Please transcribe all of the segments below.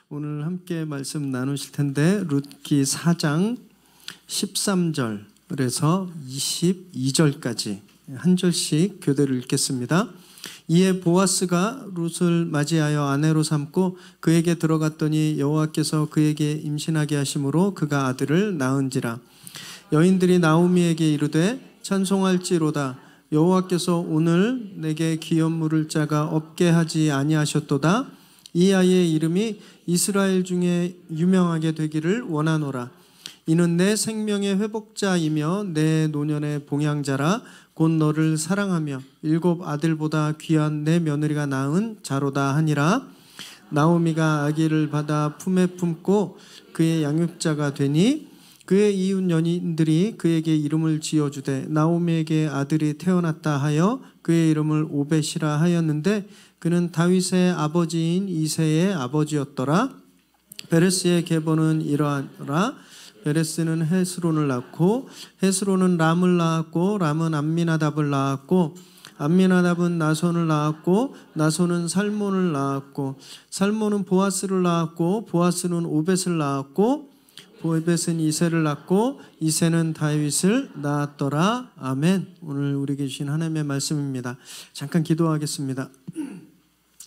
오늘 함께 말씀 나누실 텐데 룻기 4장 13절에서 22절까지 한 절씩 교대로 읽겠습니다. 이에 보아스가 룻을 맞이하여 아내로 삼고 그에게 들어갔더니 여호와께서 그에게 임신하게 하심으로 그가 아들을 낳은지라. 여인들이 나오미에게 이르되 찬송할지로다. 여호와께서 오늘 내게 기업 물을 자가 없게 하지 아니하셨도다. 이 아이의 이름이 이스라엘 중에 유명하게 되기를 원하노라. 이는 내 생명의 회복자이며 내 노년의 봉양자라. 곧 너를 사랑하며 7 아들보다 귀한 내 며느리가 낳은 자로다 하니라. 나오미가 아기를 받아 품에 품고 그의 양육자가 되니 그의 이웃 연인들이 그에게 이름을 지어주되 나오미에게 아들이 태어났다 하여 그의 이름을 오벳이라 하였는데 그는 다윗의 아버지인 이새의 아버지였더라. 베레스의 계보는 이러하라. 베레스는 헤스론을 낳고 헤스론은 람을 낳았고 람은 암미나답을 낳았고 암미나답은 나손을 낳았고 나손은 살몬을 낳았고 살몬은 보아스를 낳았고 보아스는 오벳을 낳았고 오벳은 이새를 낳고 이새는 다윗을 낳았더라. 아멘. 오늘 우리에게 주신 하나님의 말씀입니다. 잠깐 기도하겠습니다.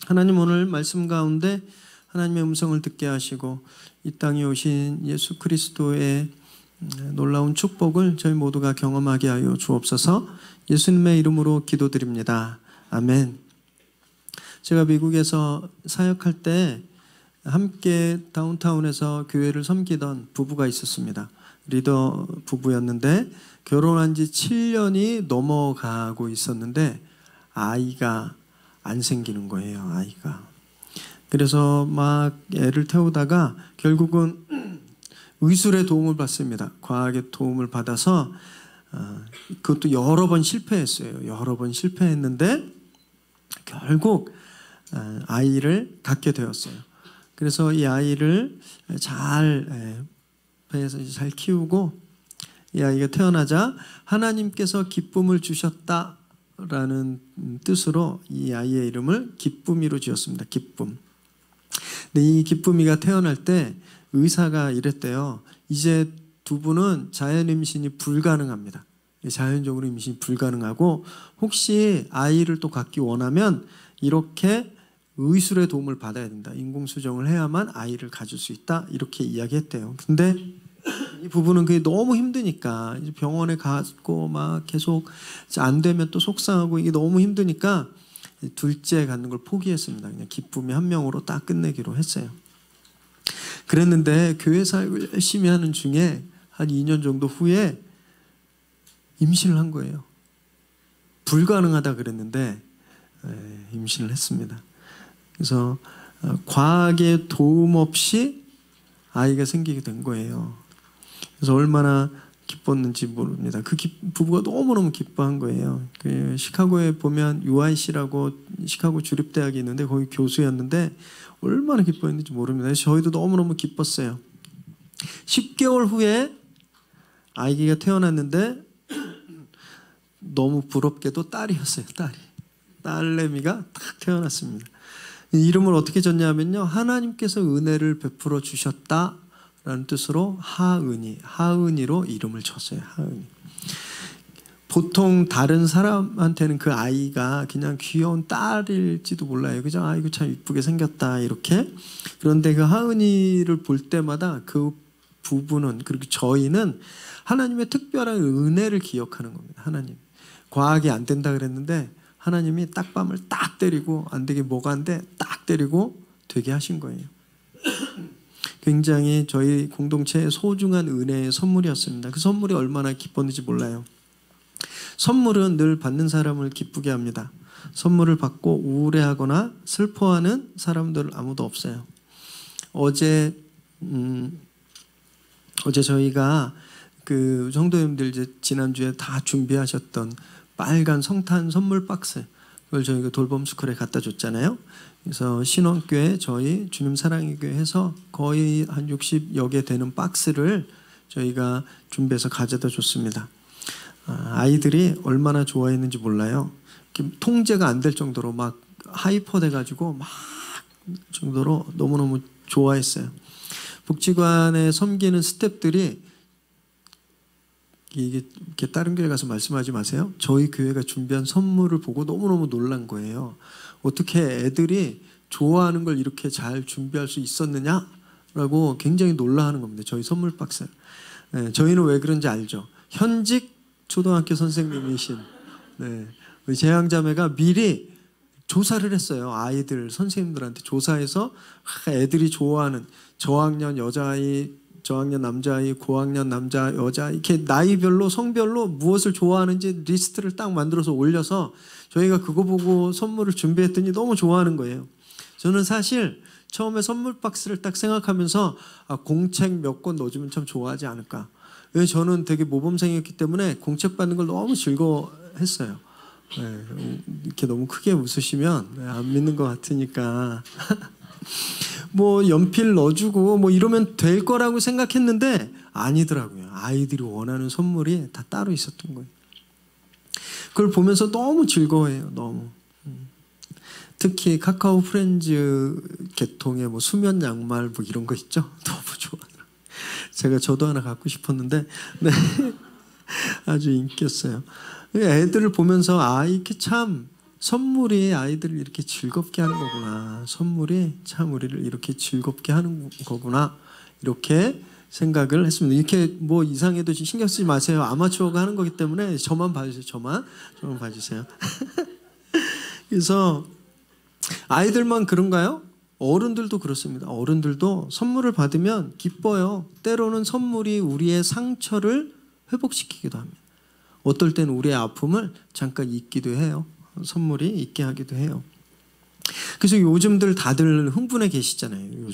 하나님, 오늘 말씀 가운데 하나님의 음성을 듣게 하시고 이 땅에 오신 예수 그리스도의 놀라운 축복을 저희 모두가 경험하게 하여 주옵소서. 예수님의 이름으로 기도드립니다. 아멘. 제가 미국에서 사역할 때 함께 다운타운에서 교회를 섬기던 부부가 있었습니다. 리더 부부였는데 결혼한 지 7년이 넘어가고 있었는데 아이가 안 생기는 거예요. 아이가. 그래서 막 애를 태우다가 결국은 의술의 도움을 받습니다. 과학의 도움을 받아서 그것도 여러 번 실패했어요. 여러 번 실패했는데 결국 아이를 갖게 되었어요. 그래서 이 아이를 잘 배에서 잘 키우고 이 아이가 태어나자 하나님께서 기쁨을 주셨다라는 뜻으로 이 아이의 이름을 기쁨이로 지었습니다. 기쁨. 근데 이 기쁨이가 태어날 때 의사가 이랬대요. 이제 두 분은 자연 임신이 불가능합니다. 자연적으로 임신이 불가능하고 혹시 아이를 또 갖기 원하면 이렇게 의술의 도움을 받아야 된다. 인공수정을 해야만 아이를 가질 수 있다. 이렇게 이야기했대요. 근데 이 부부는 그게 너무 힘드니까 이제 병원에 갔고 막 계속 안 되면 또 속상하고 이게 너무 힘드니까 둘째 갖는 걸 포기했습니다. 그냥 기쁨이 한 명으로 딱 끝내기로 했어요. 그랬는데 교회 사역을 열심히 하는 중에 한 2년 정도 후에 임신을 한 거예요. 불가능하다 그랬는데 임신을 했습니다. 그래서 과학의 도움 없이 아이가 생기게 된 거예요. 그래서 얼마나 기뻤는지 모릅니다. 그 부부가 너무너무 기뻐한 거예요. 그 시카고에 보면 UIC라고 시카고 주립대학이 있는데 거기 교수였는데 얼마나 기뻐했는지 모릅니다. 저희도 너무너무 기뻤어요. 10개월 후에 아기가 태어났는데 너무 부럽게도 딸이었어요. 딸내미가 딱 태어났습니다. 이름을 어떻게 졌냐면요. 하나님께서 은혜를 베풀어 주셨다라는 뜻으로 하은이로 이름을 줬어요. 하은이. 보통 다른 사람한테는 그 아이가 그냥 귀여운 딸일지도 몰라요. 그죠? 아이고 참 이쁘게 생겼다 이렇게. 그런데 그 하은이를 볼 때마다 그 부부는 그리고 저희는 하나님의 특별한 은혜를 기억하는 겁니다. 하나님. 과학이 안 된다 그랬는데 하나님이 딱밤을 딱 때리고 안 되게 뭐가 안 돼 딱 때리고 되게 하신 거예요. 굉장히 저희 공동체의 소중한 은혜의 선물이었습니다. 그 선물이 얼마나 기뻤는지 몰라요. 선물은 늘 받는 사람을 기쁘게 합니다. 선물을 받고 우울해하거나 슬퍼하는 사람들 아무도 없어요. 어제 저희가 그 성도님들 이제 지난주에 다 준비하셨던 빨간 성탄 선물 박스 그걸 저희가 돌봄 스쿨에 갖다 줬잖아요. 그래서 신원교회 저희 주님 사랑의 교회에서 거의 한 60여 개 되는 박스를 저희가 준비해서 가져다 줬습니다. 아이들이 얼마나 좋아했는지 몰라요. 통제가 안 될 정도로 막 하이퍼 돼가지고 막 정도로 너무너무 좋아했어요. 복지관에 섬기는 스태프들이 이게 이렇게 다른 교회 가서 말씀하지 마세요. 저희 교회가 준비한 선물을 보고 너무너무 놀란 거예요. 어떻게 애들이 좋아하는 걸 이렇게 잘 준비할 수 있었느냐라고 굉장히 놀라하는 겁니다. 저희 선물 박스. 네, 저희는 왜 그런지 알죠. 현직 초등학교 선생님이신 우리 재앙자매가 미리 조사를 했어요. 아이들 선생님들한테 조사해서 애들이 좋아하는 저학년 여자아이, 저학년 남자아이, 고학년 남자 여자 이렇게 나이별로 성별로 무엇을 좋아하는지 리스트를 딱 만들어서 올려서 저희가 그거 보고 선물을 준비했더니 너무 좋아하는 거예요. 저는 사실 처음에 선물 박스를 딱 생각하면서 공책 몇 권 넣어주면 참 좋아하지 않을까. 왜 저는 되게 모범생이었기 때문에 공책 받는 걸 너무 즐거워했어요. 이렇게 너무 크게 웃으시면 안 믿는 것 같으니까 뭐 연필 넣어주고 뭐 이러면 될 거라고 생각했는데 아니더라고요. 아이들이 원하는 선물이 다 따로 있었던 거예요. 그걸 보면서 너무 즐거워해요. 너무. 특히 카카오 프렌즈 계통의 뭐 수면 양말 뭐 이런 거 있죠. 너무 좋아하더라고요. 저도 하나 갖고 싶었는데 네. 아주 인기였어요. 애들을 보면서 이렇게 참 선물이 아이들을 이렇게 즐겁게 하는 거구나. 선물이 참 우리를 이렇게 즐겁게 하는 거구나. 이렇게 생각을 했습니다. 이렇게 뭐 이상해도 신경 쓰지 마세요. 아마추어가 하는 거기 때문에 저만 봐주세요. 저만 봐주세요. 그래서 아이들만 그런가요? 어른들도 그렇습니다. 어른들도 선물을 받으면 기뻐요. 때로는 선물이 우리의 상처를 회복시키기도 합니다. 어떨 때는 우리의 아픔을 잠깐 잊기도 해요. 선물이 잊게 하기도 해요. 그래서 요즘들 다들 흥분해 계시잖아요.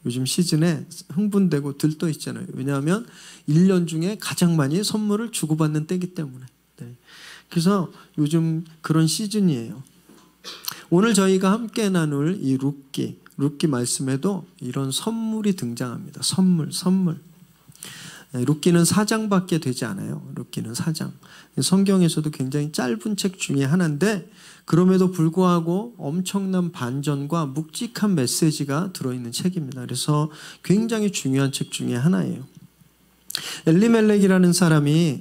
요즘 시즌에 흥분되고 들떠 있잖아요. 왜냐하면 1년 중에 가장 많이 선물을 주고받는 때이기 때문에. 네. 그래서 요즘 그런 시즌이에요. 오늘 저희가 함께 나눌 이 룻기 말씀에도 이런 선물이 등장합니다. 선물. 룻기는 4장밖에 되지 않아요. 룻기는 4장. 성경에서도 굉장히 짧은 책 중에 하나인데 그럼에도 불구하고 엄청난 반전과 묵직한 메시지가 들어있는 책입니다. 그래서 굉장히 중요한 책 중에 하나예요. 엘리멜렉이라는 사람이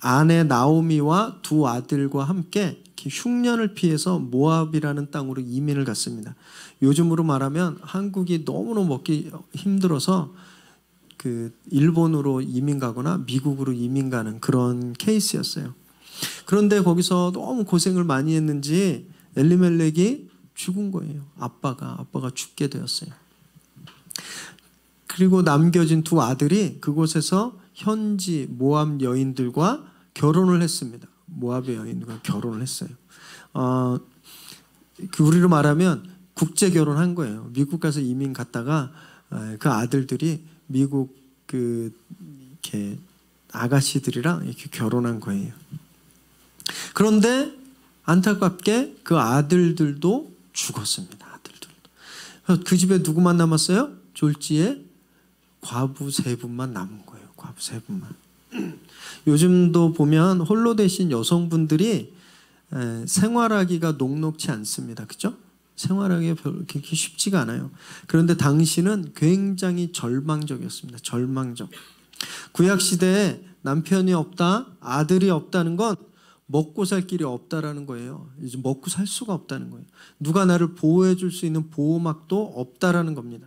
아내 나오미와 두 아들과 함께 흉년을 피해서 모압이라는 땅으로 이민을 갔습니다. 요즘으로 말하면 한국이 너무너무 먹기 힘들어서 일본으로 이민 가거나 미국으로 이민 가는 그런 케이스였어요. 그런데 거기서 너무 고생을 많이 했는지 엘리멜렉이 죽은 거예요. 아빠가 죽게 되었어요. 그리고 남겨진 두 아들이 그곳에서 현지 모압 여인들과 결혼을 했습니다. 모압의 여인과 결혼을 했어요. 우리로 말하면 국제 결혼한 거예요. 미국 가서 이민 갔다가 그 아들들이 미국 이렇게 아가씨들이랑 이렇게 결혼한 거예요. 그런데 안타깝게 그 아들들도 죽었습니다. 그 집에 누구만 남았어요? 졸지에 과부 3분만 남은 거예요. 과부 3분만. 요즘도 보면 홀로 되신 여성분들이 생활하기가 녹록치 않습니다. 그렇죠? 생활하기가 그렇게 쉽지가 않아요. 그런데 당시는 굉장히 절망적이었습니다. 절망적. 구약시대에 남편이 없다, 아들이 없다는 건 먹고 살 길이 없다라는 거예요. 이제 먹고 살 수가 없다는 거예요. 누가 나를 보호해 줄 수 있는 보호막도 없다라는 겁니다.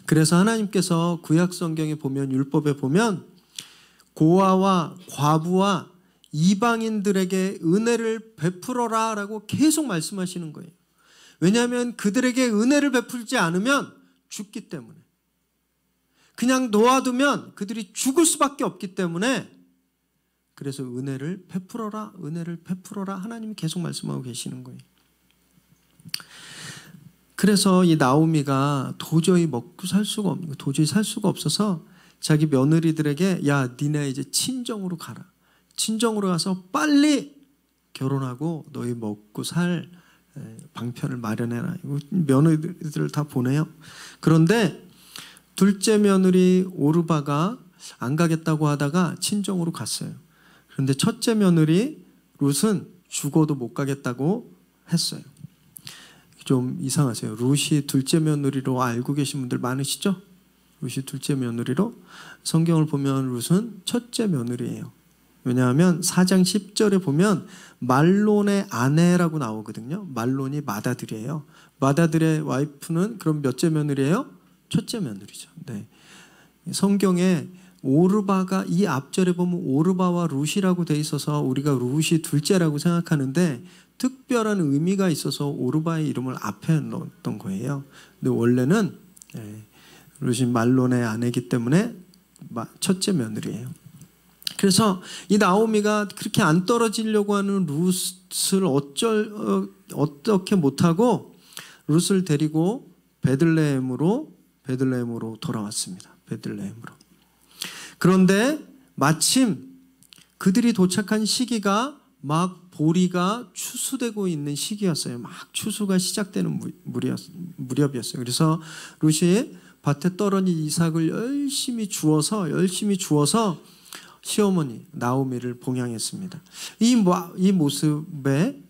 그래서 하나님께서 구약 성경에 보면, 율법에 보면 고아와 과부와 이방인들에게 은혜를 베풀어라 라고 계속 말씀하시는 거예요. 왜냐하면 그들에게 은혜를 베풀지 않으면 죽기 때문에, 그냥 놓아두면 그들이 죽을 수밖에 없기 때문에, 그래서 은혜를 베풀어라, 은혜를 베풀어라 하나님이 계속 말씀하고 계시는 거예요. 그래서 이 나오미가 도저히 먹고 살 수가 없는 거예요. 도저히 살 수가 없어서 자기 며느리들에게, 야, 니네 이제 친정으로 가라. 친정으로 가서 빨리 결혼하고 너희 먹고 살 방편을 마련해라. 며느리들을 다 보내요. 그런데 둘째 며느리 오르바가 안 가겠다고 하다가 친정으로 갔어요. 그런데 첫째 며느리 룻은 죽어도 못 가겠다고 했어요. 좀 이상하세요. 룻이 둘째 며느리로 알고 계신 분들 많으시죠? 룻이 둘째 며느리로. 성경을 보면 룻은 첫째 며느리예요. 왜냐하면 4장 10절에 보면 말론의 아내라고 나오거든요. 말론이 마다들이에요. 마다들의 와이프는 그럼 몇째 며느리예요? 첫째 며느리죠. 네. 성경에 오르바가 이 앞절에 보면 오르바와 룻이라고 돼 있어서 우리가 룻이 둘째라고 생각하는데 특별한 의미가 있어서 오르바의 이름을 앞에 넣었던 거예요. 근데 원래는 룻이 말론의 아내이기 때문에 첫째 며느리예요. 그래서 이 나오미가 그렇게 안 떨어지려고 하는 룻을 어떻게 못하고 룻을 데리고 베들레헴으로 돌아왔습니다. 베들레헴으로. 그런데 마침 그들이 도착한 시기가 막 보리가 추수되고 있는 시기였어요. 막 추수가 시작되는 무렵이었어요. 그래서 룻이 밭에 떨어진 이삭을 열심히 주워서 시어머니 나오미를 봉양했습니다. 이 모습에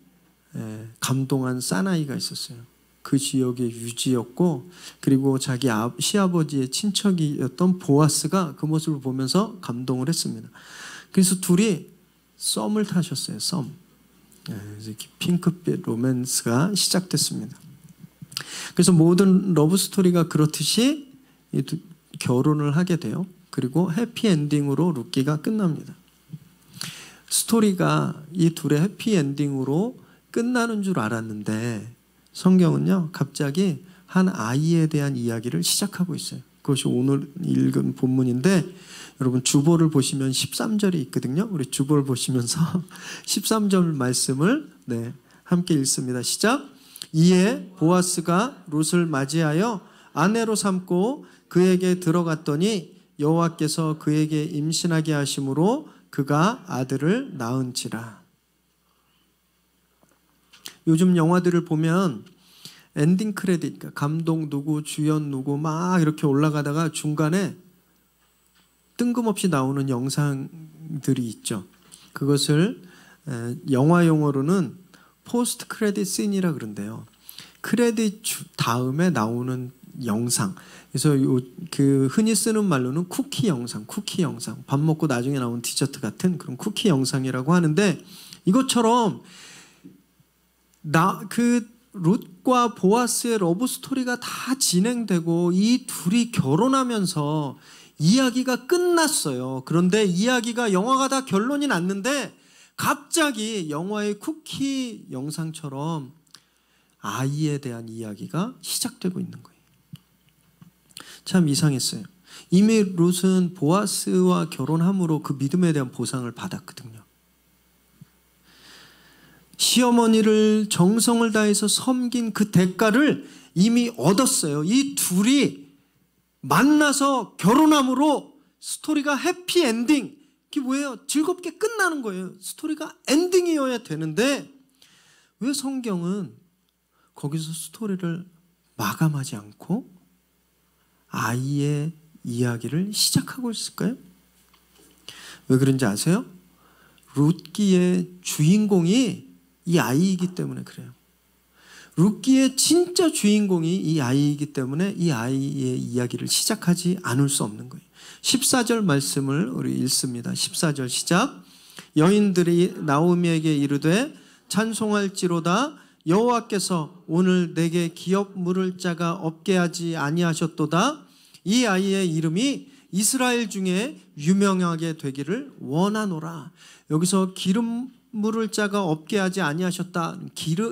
감동한 사나이가 있었어요. 그 지역의 유지였고 그리고 자기 시아버지의 친척이었던 보아스가 그 모습을 보면서 감동을 했습니다. 그래서 둘이 썸을 타셨어요. 썸. 핑크빛 로맨스가 시작됐습니다. 그래서 모든 러브 스토리가 그렇듯이 결혼을 하게 돼요. 그리고 해피엔딩으로 룻기가 끝납니다. 스토리가 이 둘의 해피엔딩으로 끝나는 줄 알았는데 성경은요 갑자기 한 아이에 대한 이야기를 시작하고 있어요. 그것이 오늘 읽은 본문인데 여러분 주보를 보시면 13절이 있거든요. 우리 주보를 보시면서 13절 말씀을 함께 읽습니다. 시작. 이에 보아스가 룻을 맞이하여 아내로 삼고 그에게 들어갔더니 여호와께서 그에게 임신하게 하심으로 그가 아들을 낳은지라. 요즘 영화들을 보면 엔딩 크레딧, 감독 누구, 주연 누구 막 이렇게 올라가다가 중간에 뜬금없이 나오는 영상들이 있죠. 그것을 영화 용어로는 포스트 크레딧 씬이라 그런데요. 크레딧 다음에 나오는 영상. 그래서 그 흔히 쓰는 말로는 쿠키 영상. 밥 먹고 나중에 나온 디저트 같은 그런 쿠키 영상이라고 하는데 이것처럼 룻과 보아스의 러브 스토리가 다 진행되고 이 둘이 결혼하면서 이야기가 끝났어요. 그런데 이야기가 영화가 다 결론이 났는데 갑자기 영화의 쿠키 영상처럼 아이에 대한 이야기가 시작되고 있는 거예요. 참 이상했어요. 이미 룻은 보아스와 결혼함으로 그 믿음에 대한 보상을 받았거든요. 시어머니를 정성을 다해서 섬긴 그 대가를 이미 얻었어요. 이 둘이 만나서 결혼함으로 스토리가 해피엔딩. 그게 뭐예요? 즐겁게 끝나는 거예요. 스토리가 엔딩이어야 되는데 왜 성경은 거기서 스토리를 마감하지 않고 아이의 이야기를 시작하고 있을까요? 왜 그런지 아세요? 룻기의 주인공이 이 아이이기 때문에 그래요. 룻기의 진짜 주인공이 이 아이이기 때문에 이 아이의 이야기를 시작하지 않을 수 없는 거예요. 14절 말씀을 우리 읽습니다. 14절 시작. 여인들이 나오미에게 이르되 찬송할지로다 여호와께서 오늘 내게 기업 물을 자가 없게 하지 아니하셨도다. 이 아이의 이름이 이스라엘 중에 유명하게 되기를 원하노라. 여기서 기름 물을 자가 없게 하지 아니하셨다.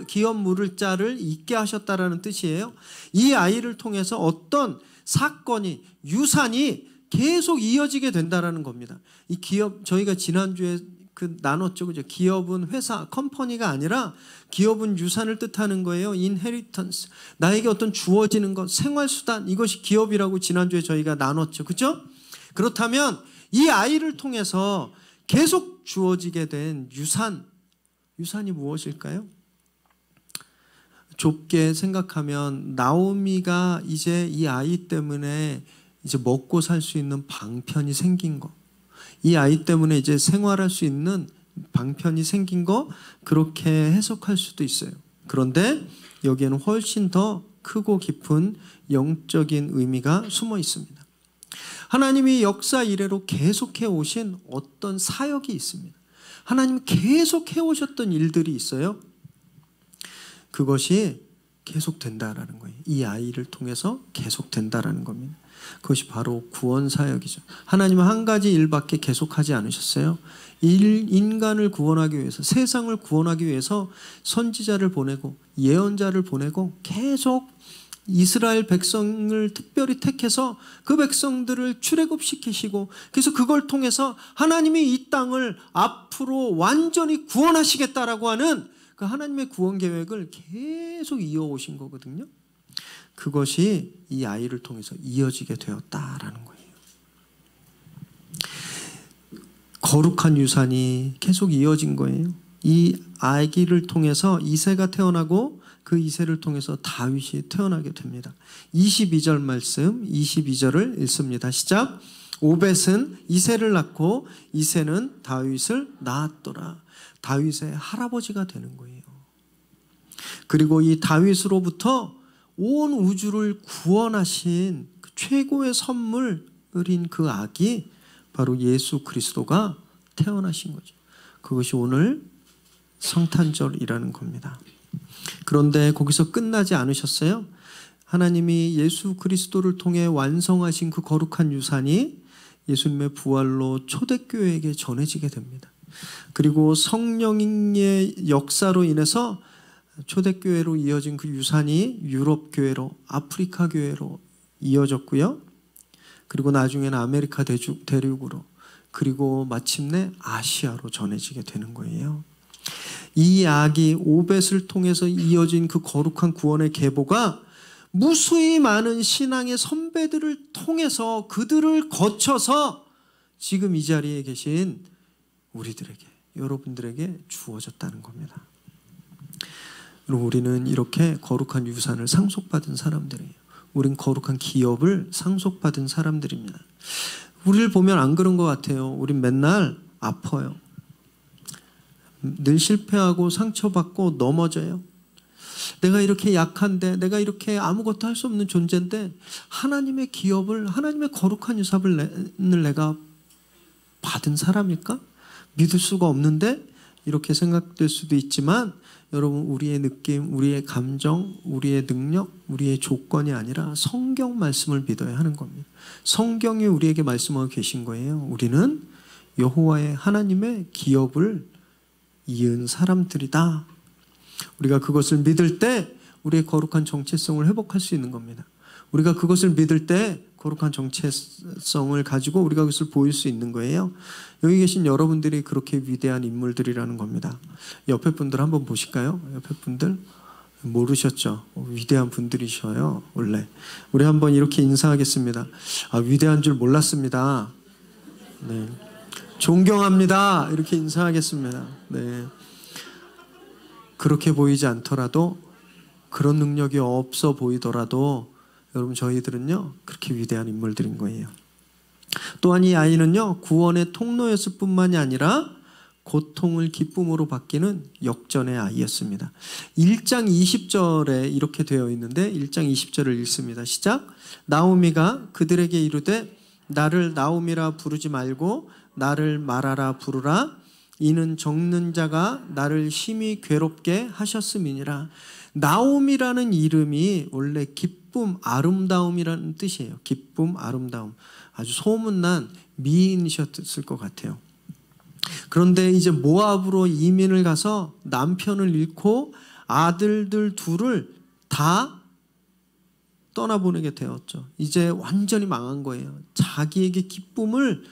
기업 물을 자를 있게 하셨다라는 뜻이에요. 이 아이를 통해서 어떤 사건이 유산이 계속 이어지게 된다라는 겁니다. 이 기업 저희가 지난주에 나눴죠. 그죠? 기업은 회사, 컴퍼니가 아니라 기업은 유산을 뜻하는 거예요. 인헤리턴스. 나에게 어떤 주어지는 것, 생활수단, 이것이 기업이라고 지난주에 저희가 나눴죠. 그죠? 그렇다면 이 아이를 통해서 계속 주어지게 된 유산이 무엇일까요? 좁게 생각하면 나오미가 이제 이 아이 때문에 이제 먹고 살 수 있는 방편이 생긴 거, 이 아이 때문에 이제 생활할 수 있는 방편이 생긴 거, 그렇게 해석할 수도 있어요. 그런데 여기에는 훨씬 더 크고 깊은 영적인 의미가 숨어 있습니다. 하나님이 역사 이래로 계속해 오신 어떤 사역이 있습니다. 하나님이 계속해 오셨던 일들이 있어요. 그것이 계속된다라는 거예요. 이 아이를 통해서 계속된다라는 겁니다. 그것이 바로 구원 사역이죠. 하나님은 한 가지 일밖에 계속하지 않으셨어요. 인간을 구원하기 위해서, 세상을 구원하기 위해서 선지자를 보내고 예언자를 보내고 계속 이스라엘 백성을 특별히 택해서 그 백성들을 출애굽시키시고, 그래서 그걸 통해서 하나님이 이 땅을 앞으로 완전히 구원하시겠다라고 하는 그 하나님의 구원 계획을 계속 이어오신 거거든요. 그것이 이 아이를 통해서 이어지게 되었다라는 거예요. 거룩한 유산이 계속 이어진 거예요. 이 아기를 통해서 이새가 태어나고 그 이새를 통해서 다윗이 태어나게 됩니다. 22절 말씀, 22절을 읽습니다. 시작. 오벳은 이새를 낳고 이새는 다윗을 낳았더라. 다윗의 할아버지가 되는 거예요. 그리고 이 다윗으로부터 온 우주를 구원하신 그 최고의 선물인 그 아기, 바로 예수 그리스도가 태어나신 거죠. 그것이 오늘 성탄절이라는 겁니다. 그런데 거기서 끝나지 않으셨어요. 하나님이 예수 그리스도를 통해 완성하신 그 거룩한 유산이 예수님의 부활로 초대교회에게 전해지게 됩니다. 그리고 성령의 역사로 인해서 초대교회로 이어진 그 유산이 유럽교회로, 아프리카 교회로 이어졌고요. 그리고 나중에는 아메리카 대륙으로, 그리고 마침내 아시아로 전해지게 되는 거예요. 이 아기 오벳을 통해서 이어진 그 거룩한 구원의 계보가 무수히 많은 신앙의 선배들을 통해서, 그들을 거쳐서 지금 이 자리에 계신 우리들에게, 여러분들에게 주어졌다는 겁니다. 우리는 이렇게 거룩한 유산을 상속받은 사람들이에요. 우린 거룩한 기업을 상속받은 사람들입니다. 우리를 보면 안 그런 것 같아요. 우린 맨날 아파요. 늘 실패하고 상처받고 넘어져요. 내가 이렇게 약한데, 내가 이렇게 아무것도 할 수 없는 존재인데 하나님의 기업을, 하나님의 거룩한 유산을 내가 받은 사람일까? 믿을 수가 없는데 이렇게 생각될 수도 있지만, 여러분, 우리의 느낌, 우리의 감정, 우리의 능력, 우리의 조건이 아니라 성경 말씀을 믿어야 하는 겁니다. 성경이 우리에게 말씀하고 계신 거예요. 우리는 여호와의 하나님의 기업을 이은 사람들이다. 우리가 그것을 믿을 때 우리의 거룩한 정체성을 회복할 수 있는 겁니다. 우리가 그것을 믿을 때 거룩한 정체성을 가지고 우리가 그것을 보일 수 있는 거예요. 여기 계신 여러분들이 그렇게 위대한 인물들이라는 겁니다. 옆에 분들 한번 보실까요? 옆에 분들 모르셨죠? 위대한 분들이셔요. 원래 우리 한번 이렇게 인사하겠습니다. 위대한 줄 몰랐습니다. 네. 존경합니다. 이렇게 인사하겠습니다. 네. 그렇게 보이지 않더라도, 그런 능력이 없어 보이더라도 여러분, 저희들은요 그렇게 위대한 인물들인 거예요. 또한 이 아이는요 구원의 통로였을 뿐만이 아니라 고통을 기쁨으로 바뀌는 역전의 아이였습니다. 1장 20절에 이렇게 되어 있는데 1장 20절을 읽습니다. 시작. 나오미가 그들에게 이르되 나를 나오미라 부르지 말고 나를 마라라 부르라. 이는 적는 자가 나를 심히 괴롭게 하셨음이니라. 나오미라는 이름이 원래 기쁨, 아름다움이라는 뜻이에요. 기쁨, 아름다움. 아주 소문난 미인이셨을 것 같아요. 그런데 이제 모압으로 이민을 가서 남편을 잃고 아들들 둘을 다 떠나보내게 되었죠. 이제 완전히 망한 거예요. 자기에게 기쁨을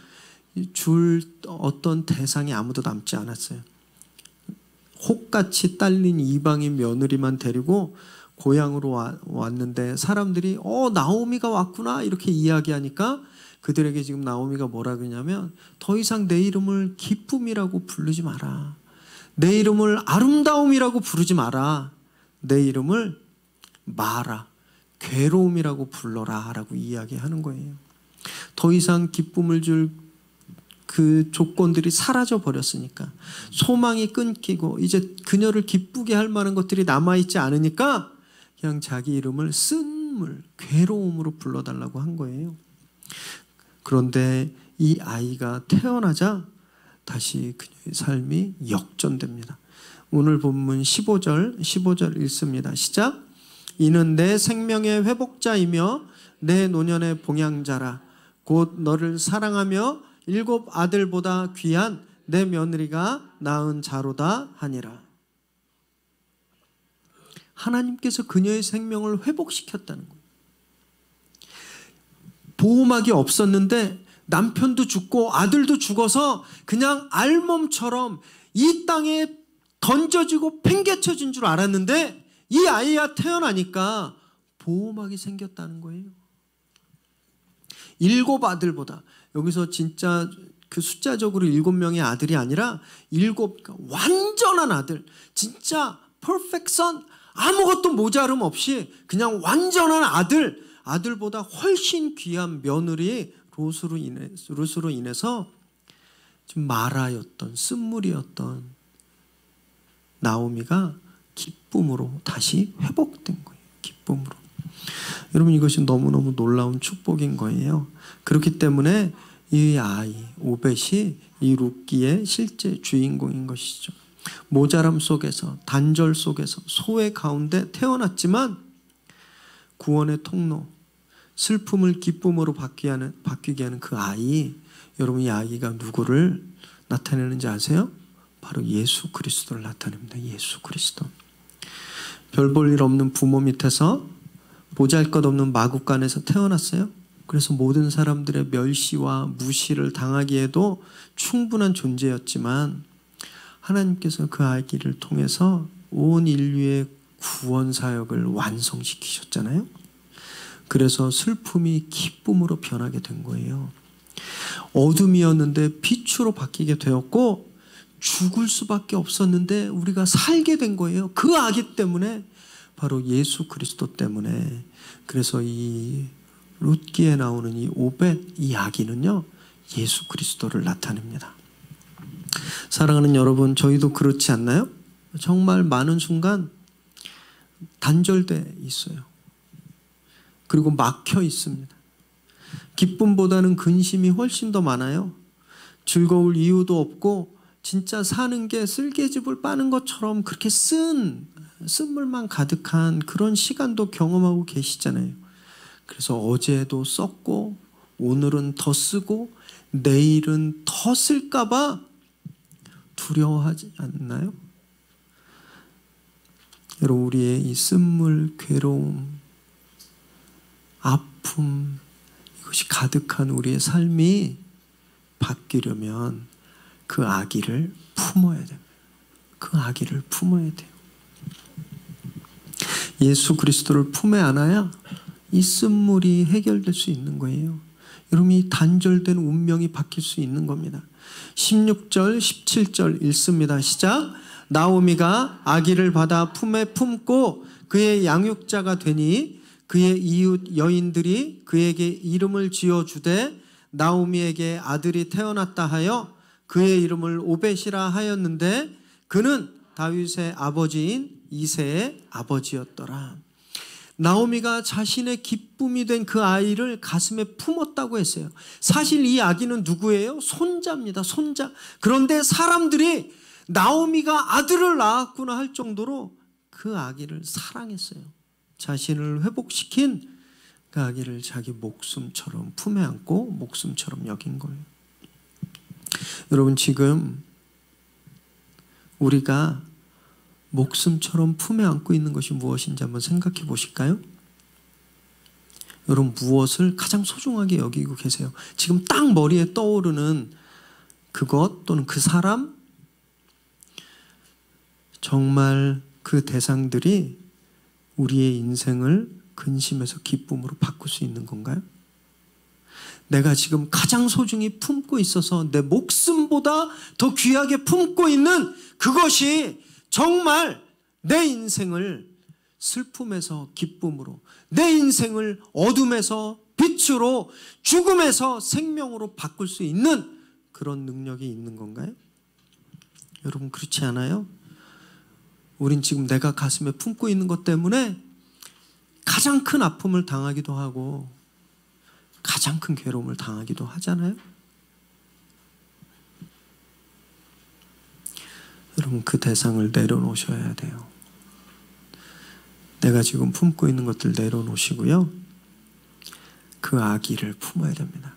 줄 어떤 대상이 아무도 남지 않았어요. 혹같이 딸린 이방인 며느리만 데리고 고향으로 왔는데 사람들이 나오미가 왔구나 이렇게 이야기하니까 그들에게 지금 나오미가 뭐라 그러냐면 더 이상 내 이름을 기쁨이라고 부르지 마라. 내 이름을 아름다움이라고 부르지 마라. 내 이름을 마라, 괴로움이라고 불러라 라고 이야기하는 거예요. 더 이상 기쁨을 줄 그 조건들이 사라져 버렸으니까, 소망이 끊기고 이제 그녀를 기쁘게 할 만한 것들이 남아있지 않으니까 그냥 자기 이름을 쓴물, 괴로움으로 불러달라고 한 거예요. 그런데 이 아이가 태어나자 다시 그녀의 삶이 역전됩니다. 오늘 본문 15절 읽습니다. 시작. 이는 내 생명의 회복자이며 내 노년의 봉양자라. 곧 너를 사랑하며 7 아들보다 귀한 내 며느리가 낳은 자로다 하니라. 하나님께서 그녀의 생명을 회복시켰다는 거예요. 보호막이 없었는데 남편도 죽고 아들도 죽어서 그냥 알몸처럼 이 땅에 던져지고 팽개쳐진 줄 알았는데 이 아이가 태어나니까 보호막이 생겼다는 거예요. 7 아들보다, 여기서 진짜 그 숫자적으로 7명의 아들이 아니라 7, 완전한 아들, 진짜 퍼펙트 선, 아무것도 모자름 없이 그냥 완전한 아들보다 훨씬 귀한 며느리 룻으로 인해서 좀 마라였던, 쓴물이었던 나오미가 기쁨으로 다시 회복된 거예요. 기쁨으로. 여러분, 이것이 너무너무 놀라운 축복인 거예요. 그렇기 때문에 이 아이 오벳이 이 룻기의 실제 주인공인 것이죠. 모자람 속에서, 단절 속에서, 소외 가운데 태어났지만 구원의 통로, 슬픔을 기쁨으로 바뀌게 하는 그 아이, 여러분, 이 아이가 누구를 나타내는지 아세요? 바로 예수 그리스도를 나타냅니다. 예수 그리스도. 별 볼 일 없는 부모 밑에서, 보잘것없는 마구간에서 태어났어요. 그래서 모든 사람들의 멸시와 무시를 당하기에도 충분한 존재였지만 하나님께서 그 아기를 통해서 온 인류의 구원 사역을 완성시키셨잖아요. 그래서 슬픔이 기쁨으로 변하게 된 거예요. 어둠이었는데 빛으로 바뀌게 되었고, 죽을 수밖에 없었는데 우리가 살게 된 거예요. 그 아기 때문에, 바로 예수 그리스도 때문에. 그래서 이 룻기에 나오는 이 오벳, 이 아기는요, 예수 그리스도를 나타냅니다. 사랑하는 여러분, 저희도 그렇지 않나요? 정말 많은 순간 단절돼 있어요. 그리고 막혀 있습니다. 기쁨보다는 근심이 훨씬 더 많아요. 즐거울 이유도 없고 진짜 사는 게 쓸개집을 빠는 것처럼 그렇게 쓴물만 가득한 그런 시간도 경험하고 계시잖아요. 그래서 어제도 썼고 오늘은 더 쓰고 내일은 더 쓸까 봐 두려워하지 않나요? 여러분, 우리의 이 쓴물, 괴로움, 아픔, 이것이 가득한 우리의 삶이 바뀌려면 그 아기를 품어야 됩니다. 그 아기를 품어야 돼요. 예수 그리스도를 품에 안아야 이 쓴물이 해결될 수 있는 거예요. 여러분, 이 단절된 운명이 바뀔 수 있는 겁니다. 16절, 17절 읽습니다. 시작. 나오미가 아기를 받아 품에 품고 그의 양육자가 되니 그의 이웃 여인들이 그에게 이름을 지어주되 나오미에게 아들이 태어났다 하여 그의 이름을 오벳이라 하였는데 그는 다윗의 아버지인 이새의 아버지였더라. 나오미가 자신의 기쁨이 된 그 아이를 가슴에 품었다고 했어요. 사실 이 아기는 누구예요? 손자입니다. 손자. 그런데 사람들이 나오미가 아들을 낳았구나 할 정도로 그 아기를 사랑했어요. 자신을 회복시킨 그 아기를 자기 목숨처럼 품에 안고 목숨처럼 여긴 거예요. 여러분, 지금 우리가 목숨처럼 품에 안고 있는 것이 무엇인지 한번 생각해 보실까요? 여러분, 무엇을 가장 소중하게 여기고 계세요? 지금 딱 머리에 떠오르는 그것 또는 그 사람, 정말 그 대상들이 우리의 인생을 근심에서 기쁨으로 바꿀 수 있는 건가요? 내가 지금 가장 소중히 품고 있어서 내 목숨보다 더 귀하게 품고 있는 그것이 정말 내 인생을 슬픔에서 기쁨으로, 내 인생을 어둠에서 빛으로 죽음에서 생명으로 바꿀 수 있는 그런 능력이 있는 건가요? 여러분, 그렇지 않아요? 우린 지금 내가 가슴에 품고 있는 것 때문에 가장 큰 아픔을 당하기도 하고 가장 큰 괴로움을 당하기도 하잖아요. 여러분, 그 대상을 내려놓으셔야 돼요. 내가 지금 품고 있는 것들 내려놓으시고요, 그 아기를 품어야 됩니다.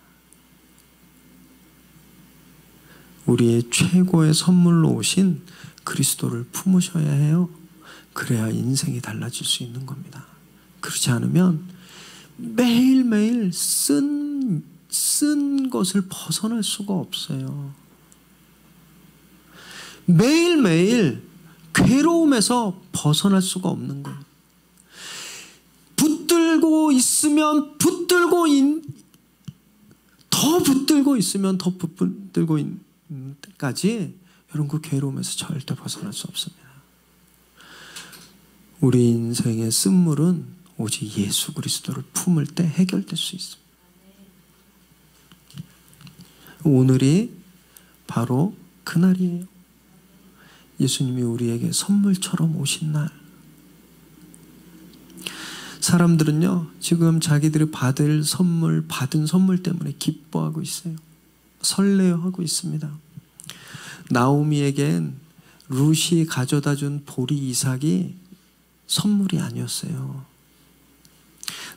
우리의 최고의 선물로 오신 그리스도를 품으셔야 해요. 그래야 인생이 달라질 수 있는 겁니다. 그렇지 않으면 매일매일 쓴 것을 벗어날 수가 없어요. 매일매일 괴로움에서 벗어날 수가 없는 거예요. 붙들고 있으면 더 붙들고 있으면 더 붙들고 있는 때까지 여러분, 그 괴로움에서 절대 벗어날 수 없습니다. 우리 인생의 쓴물은 오직 예수 그리스도를 품을 때 해결될 수 있습니다. 오늘이 바로 그날이에요. 예수님이 우리에게 선물처럼 오신 날. 사람들은요, 지금 자기들이 받은 선물 때문에 기뻐하고 있어요. 설레어하고 있습니다. 나오미에겐 룻이 가져다 준 보리 이삭이 선물이 아니었어요.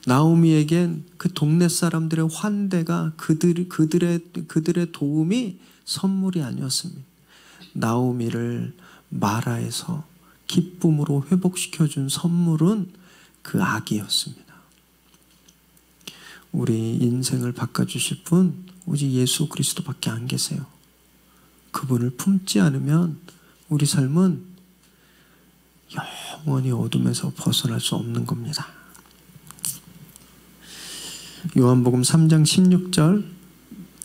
나오미에겐 그 동네 사람들의 환대가 그들의 도움이 선물이 아니었습니다. 나오미를 마라에서 기쁨으로 회복시켜준 선물은 그 아기였습니다. 우리 인생을 바꿔주실 분 오직 예수 그리스도밖에 안 계세요. 그분을 품지 않으면 우리 삶은 영원히 어둠에서 벗어날 수 없는 겁니다. 요한복음 3장 16절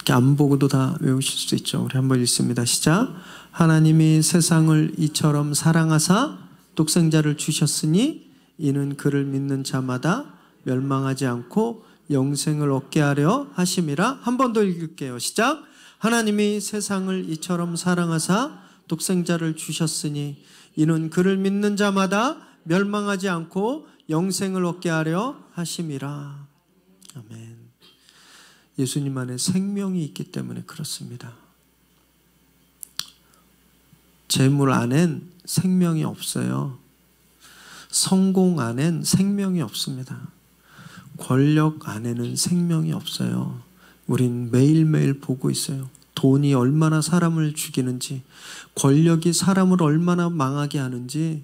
안 보고도 다 외우실 수 있죠. 우리 한번 읽습니다. 시작. 하나님이 세상을 이처럼 사랑하사 독생자를 주셨으니 이는 그를 믿는 자마다 멸망하지 않고 영생을 얻게 하려 하심이라. 한 번 더 읽을게요. 시작. 하나님이 세상을 이처럼 사랑하사 독생자를 주셨으니 이는 그를 믿는 자마다 멸망하지 않고 영생을 얻게 하려 하심이라. 아멘. 예수님 안에 생명이 있기 때문에 그렇습니다. 재물 안엔 생명이 없어요. 성공 안엔 생명이 없습니다. 권력 안에는 생명이 없어요. 우린 매일매일 보고 있어요. 돈이 얼마나 사람을 죽이는지, 권력이 사람을 얼마나 망하게 하는지,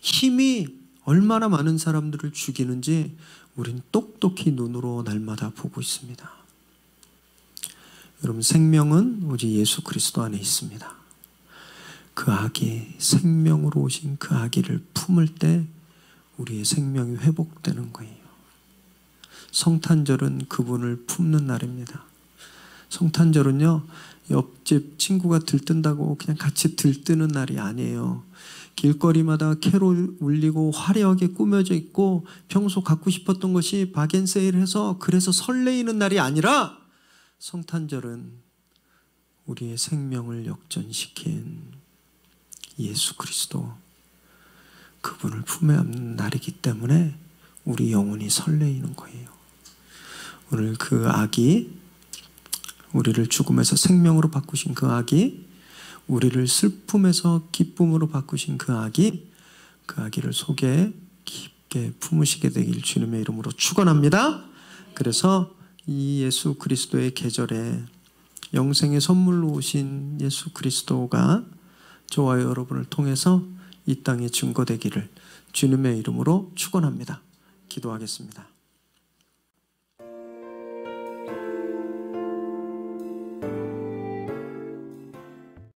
힘이 얼마나 많은 사람들을 죽이는지 우린 똑똑히 눈으로 날마다 보고 있습니다. 여러분, 생명은 오직 예수 그리스도 안에 있습니다. 그 아기, 생명으로 오신 그 아기를 품을 때 우리의 생명이 회복되는 거예요. 성탄절은 그분을 품는 날입니다. 성탄절은요, 옆집 친구가 들뜬다고 그냥 같이 들뜨는 날이 아니에요. 길거리마다 캐롤 울리고 화려하게 꾸며져 있고 평소 갖고 싶었던 것이 박앤세일해서 그래서 설레이는 날이 아니라, 성탄절은 우리의 생명을 역전시킨 예수 그리스도, 그분을 품에 안는 날이기 때문에 우리 영혼이 설레이는 거예요. 오늘 그 아기, 우리를 죽음에서 생명으로 바꾸신 그 아기, 우리를 슬픔에서 기쁨으로 바꾸신 그 아기를 속에 깊게 품으시게 되길 주님의 이름으로 축원합니다. 그래서 이 예수 그리스도의 계절에 영생의 선물로 오신 예수 그리스도가 저와 여러분을 통해서 이 땅에 증거되기를 주님의 이름으로 축원합니다. 기도하겠습니다.